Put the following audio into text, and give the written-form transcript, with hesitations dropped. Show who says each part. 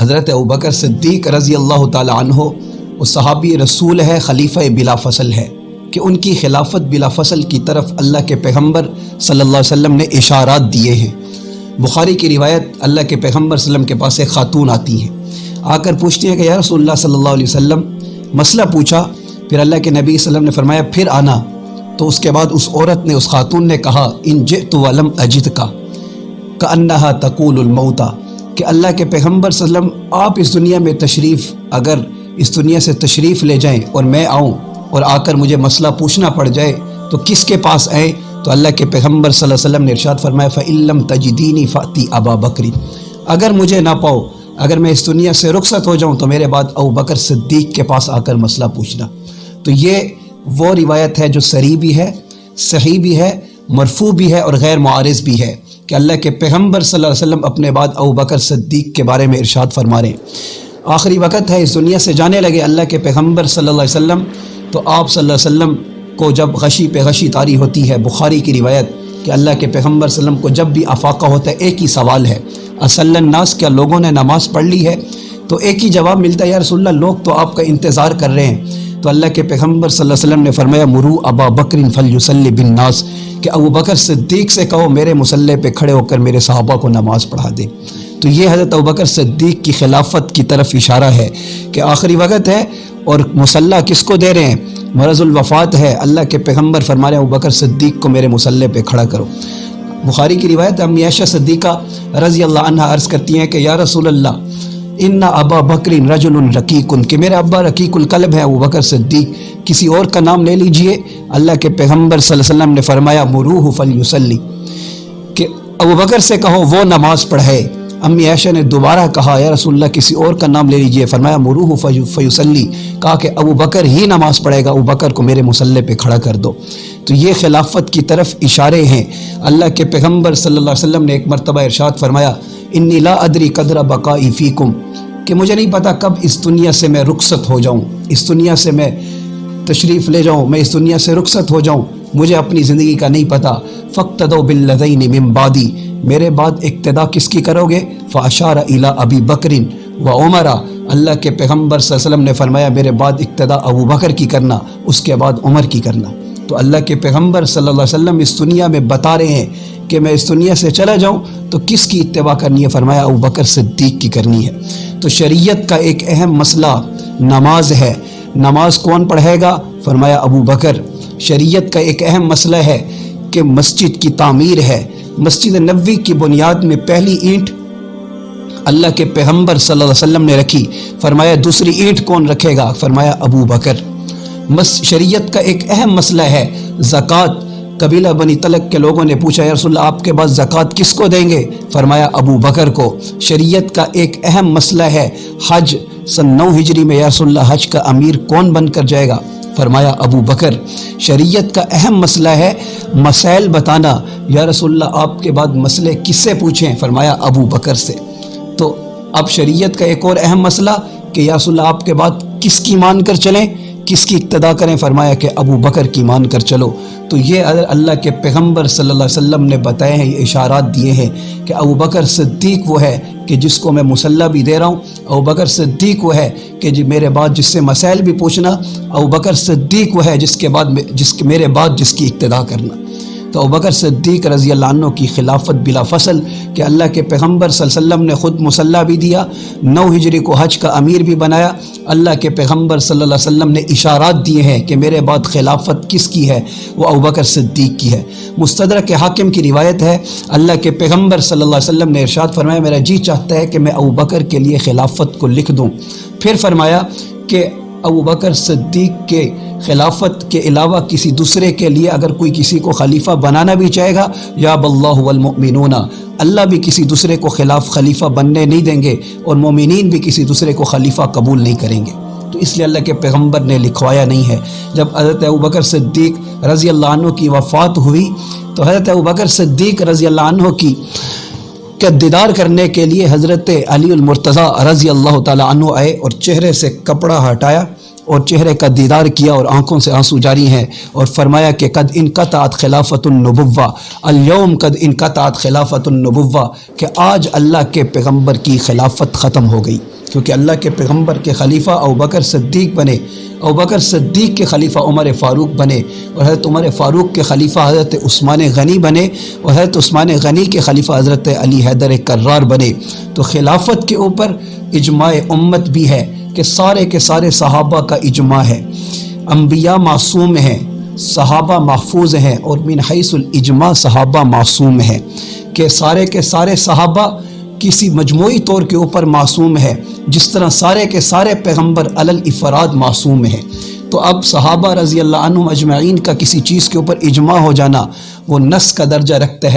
Speaker 1: حضرت ابوبکر صدیق رضی اللہ تعالی عنہ وہ صحابی رسول ہے، خلیفہ بلا فصل ہے کہ ان کی خلافت بلا فصل کی طرف اللہ کے پیغمبر صلی اللہ علیہ وسلم نے اشارات دیے ہیں۔ بخاری کی روایت، اللہ کے پیغمبر صلی اللہ علیہ وسلم کے پاس ایک خاتون آتی ہیں، آ کر پوچھتی ہیں کہ یا رسول اللہ صلی اللہ علیہ وسلم، مسئلہ پوچھا، پھر اللہ کے نبی صلی اللہ علیہ وسلم نے فرمایا پھر آنا۔ تو اس کے بعد اس عورت نے، اس خاتون نے کہا ان جئت ولم اجدک کأنہا تقول الموت، کہ اللہ کے پیغمبر صلی اللہ علیہ وسلم آپ اس دنیا میں تشریف، اگر اس دنیا سے تشریف لے جائیں اور میں آؤں اور آ کر مجھے مسئلہ پوچھنا پڑ جائے تو کس کے پاس آئیں؟ تو اللہ کے پیغمبر صلی اللہ علیہ وسلم نے ارشاد فرمایا فَإِن لَّمْ تَجِدِينِي فَأْتِ أَبَا بَكْرٍ، اگر مجھے نہ پاؤ، اگر میں اس دنیا سے رخصت ہو جاؤں تو میرے بعد ابوبکر صدیق کے پاس آ کر مسئلہ پوچھنا۔ تو یہ وہ روایت ہے جو صریح بھی ہے، صحیح بھی ہے، مرفوع بھی ہے اور غیر معارض بھی ہے کہ اللہ کے پیغمبر صلی اللہ علیہ وسلم اپنے بعد ابوبکر صدیق کے بارے میں ارشاد فرما رہے ہیں۔ آخری وقت ہے، اس دنیا سے جانے لگے اللہ کے پیغمبر صلی اللہ علیہ وسلم، تو آپ صلی اللہ علیہ وسلم کو جب غشی پہ غشی طاری ہوتی ہے، بخاری کی روایت کہ اللہ کے پیغمبر صلی اللہ علیہ وسلم کو جب بھی افاقہ ہوتا ہے ایک ہی سوال ہے، اصل الناس، کیا لوگوں نے نماز پڑھ لی ہے؟ تو ایک ہی جواب ملتا ہے یا رسول اللہ لوگ تو آپ کا انتظار کر رہے ہیں۔ تو اللہ کے پیغمبر صلی اللہ علیہ وسلم نے فرمایا مرو ابا بکر فلیصلی بالناس، کہ ابوبکر صدیق سے کہو میرے مصلی پہ کھڑے ہو کر میرے صحابہ کو نماز پڑھا دے۔ تو یہ حضرت ابوبکر صدیق کی خلافت کی طرف اشارہ ہے کہ آخری وقت ہے اور مصلی کس کو دے رہے ہیں؟ مرض الوفات ہے، اللہ کے پیغمبر فرما رہے ہیں ابوبکر صدیق کو میرے مصلی پہ کھڑا کرو۔ بخاری کی روایت امی عائشہ صدیقہ رضی اللہ عنہا عرض کرتی ہیں کہ یا رسول اللہ ان ابا بکر رجل رقیق، کہ میرے ابا رقیق القلب ہے ابوبکر صدیق، کسی اور کا نام لے لیجئے۔ اللہ کے پیغمبر صلی اللہ علیہ وسلم نے فرمایا مروہ فلیصلی، کہ ابوبکر سے کہو وہ نماز پڑھے۔ امی عائشہ نے دوبارہ کہا یا رسول اللہ کسی اور کا نام لے لیجئے، فرمایا مروہ فیصلی، کہا کہ ابوبکر ہی نماز پڑھے گا، ابوبکر کو میرے مصلی پہ کھڑا کر دو۔ تو یہ خلافت کی طرف اشارے ہیں۔ اللہ کے پیغمبر صلی اللہ علیہ وسلم نے ایک مرتبہ ارشاد فرمایا انی لا ادری قدر بقائی فیکم، کہ مجھے نہیں پتا کب اس دنیا سے میں رخصت ہو جاؤں، اس دنیا سے میں تشریف لے جاؤں، میں اس دنیا سے رخصت ہو جاؤں، مجھے اپنی زندگی کا نہیں پتا۔ فاقتدوا بالذین من بعدی، میرے بعد اقتدا کس کی کرو گے؟ فاشار الی ابی بکر و عمر، اللہ کے پیغمبر صلی اللہ علیہ وسلم نے فرمایا میرے بعد اقتدا ابو بکر کی کرنا، اس کے بعد عمر کی کرنا۔ تو اللہ کے پیغمبر صلی اللہ علیہ وسلم اس دنیا میں بتا رہے ہیں کہ میں اس دنیا سے چلا جاؤں تو کس کی اتباع کرنی ہے؟ فرمایا ابوبکر صدیق کی کرنی ہے۔ تو شریعت کا ایک اہم مسئلہ نماز ہے، نماز کون پڑھے گا؟ فرمایا ابو بکر۔ شریعت کا ایک اہم مسئلہ ہے کہ مسجد کی تعمیر ہے، مسجد نبوی کی بنیاد میں پہلی اینٹ اللہ کے پیغمبر صلی اللہ علیہ وسلم نے رکھی، فرمایا دوسری اینٹ کون رکھے گا؟ فرمایا ابو بکر۔ شریعت کا ایک اہم مسئلہ ہے زکوٰۃ، قبیلہ بنی طلق کے لوگوں نے پوچھا یا رسول اللہ آپ کے بعد زکوٰۃ کس کو دیں گے؟ فرمایا ابو بکر کو۔ شریعت کا ایک اہم مسئلہ ہے حج، سن 9 ہجری میں یا رسول اللہ حج کا امیر کون بن کر جائے گا؟ فرمایا ابو بکر۔ شریعت کا اہم مسئلہ ہے مسائل بتانا، یا رسول اللہ آپ کے بعد مسئلے کس سے پوچھیں؟ فرمایا ابو بکر سے۔ تو اب شریعت کا ایک اور اہم مسئلہ کہ یا رسول اللہ آپ کے بعد کس کی مان کر چلیں، کس کی اقتدا کریں؟ فرمایا کہ ابو بکر کی مان کر چلو۔ تو یہ اللہ کے پیغمبر صلی اللہ علیہ وسلم نے بتائے ہیں، یہ اشارات دیے ہیں کہ ابو بکر صدیق وہ ہے کہ جس کو میں مصلی بھی دے رہا ہوں، ابو بکر صدیق وہ ہے کہ میرے بعد جس سے مسائل بھی پوچھنا، ابو بکر صدیق وہ ہے میرے بعد جس کی اقتدا کرنا۔ تو ابوبکر صدیق رضی اللہ عنہ کی خلافت بلا فصل کہ اللہ کے پیغمبر صلی اللہ علیہ وسلم نے خود مصلی بھی دیا، 9 ہجری کو حج کا امیر بھی بنایا۔ اللہ کے پیغمبر صلی اللہ علیہ وسلم نے اشارات دیے ہیں کہ میرے بعد خلافت کس کی ہے؟ وہ ابوبکر صدیق کی ہے۔ مستدرک حاکم کی روایت ہے اللہ کے پیغمبر صلی اللہ علیہ وسلم نے ارشاد فرمایا میرا جی چاہتا ہے کہ میں ابوبکر کے لیے خلافت کو لکھ دوں۔ پھر فرمایا کہ ابوبکر صدیق کے خلافت کے علاوہ کسی دوسرے کے لیے اگر کوئی کسی کو خلیفہ بنانا بھی چاہے گا یا باللہ والمؤمنون، اللہ بھی کسی دوسرے کو خلیفہ بننے نہیں دیں گے اور مومنین بھی کسی دوسرے کو خلیفہ قبول نہیں کریں گے۔ تو اس لیے اللہ کے پیغمبر نے لکھوایا نہیں ہے۔ جب حضرت ابوبکر صدیق رضی اللہ عنہ کی وفات ہوئی تو حضرت ابوبکر صدیق رضی اللہ عنہ کی کا دیدار کرنے کے لیے حضرت علی المرتضیٰ رضی اللہ تعالی عنہ آئے اور چہرے سے کپڑا ہٹایا اور چہرے کا دیدار کیا اور آنکھوں سے آنسو جاری ہیں، اور فرمایا کہ قد انقطعت خلافت النبوہ، الیوم قد انقطعت خلافت النبوہ، کہ آج اللہ کے پیغمبر کی خلافت ختم ہو گئی، کیونکہ اللہ کے پیغمبر کے خلیفہ ابوبکر صدیق بنے، ابوبکر صدیق کے خلیفہ عمر فاروق بنے، اور حضرت عمر فاروق کے خلیفہ حضرت عثمان غنی بنے، اور حضرت عثمان غنی کے خلیفہ حضرت علی حیدر کرار بنے۔ تو خلافت کے اوپر اجماع امت بھی ہے کہ سارے کے سارے صحابہ کا اجماع ہے، انبیاء معصوم ہیں، صحابہ محفوظ ہیں، اور من حیث الاجماع صحابہ معصوم ہیں، کہ سارے کے سارے صحابہ کسی مجموعی طور کے اوپر معصوم ہے، جس طرح سارے کے سارے پیغمبر علی الافراد معصوم ہیں۔ تو اب صحابہ رضی اللہ عنہم اجمعین کا کسی چیز کے اوپر اجماع ہو جانا وہ نص کا درجہ رکھتا ہے۔